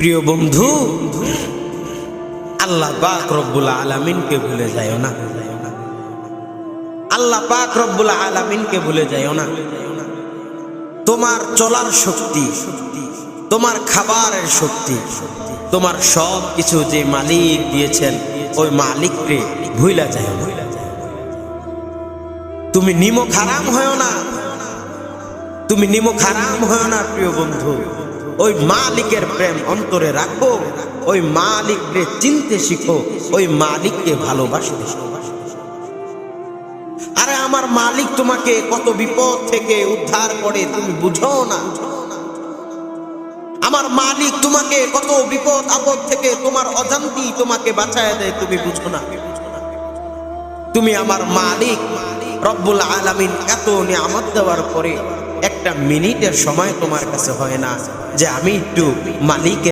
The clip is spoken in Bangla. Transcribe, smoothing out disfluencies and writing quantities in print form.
প্রিয় বন্ধু, আল্লাহ পাক রব্বুল আলামিনকে ভুলে যাও না। আল্লাহ পাক রব্বুল আলামিনকে ভুলে যাও না। তোমার চলার শক্তি, তোমার খাবারের শক্তি, তোমার সব কিছু যে মালিক দিয়েছেন ওই মালিককে ভুলে যাও না। তুমি নিমক হারাম হয় না, তুমি নিমক হারাম হয় না। প্রিয় বন্ধু, ওই মালিকের প্রেম অন্তরে রাখো, ওই মালিককে চিনতে শিখো, ওই মালিককে ভালোবাসতে শিখো। আরে আমার মালিক তোমাকে কত বিপদ থেকে উদ্ধার করে তুমি বুঝো না। আমার মালিক তোমাকে কত বিপদ আপদ থেকে তোমার অজান্তেই তোমাকে বাঁচায় দেয়, তুমি বুঝো না। তুমি আমার মালিক রব্বুল আলামিন এত নিয়ামত দেওয়ার পরে একটা মিনিটের সময় তোমার কাছে হয় না যে আমি একটু মালিকের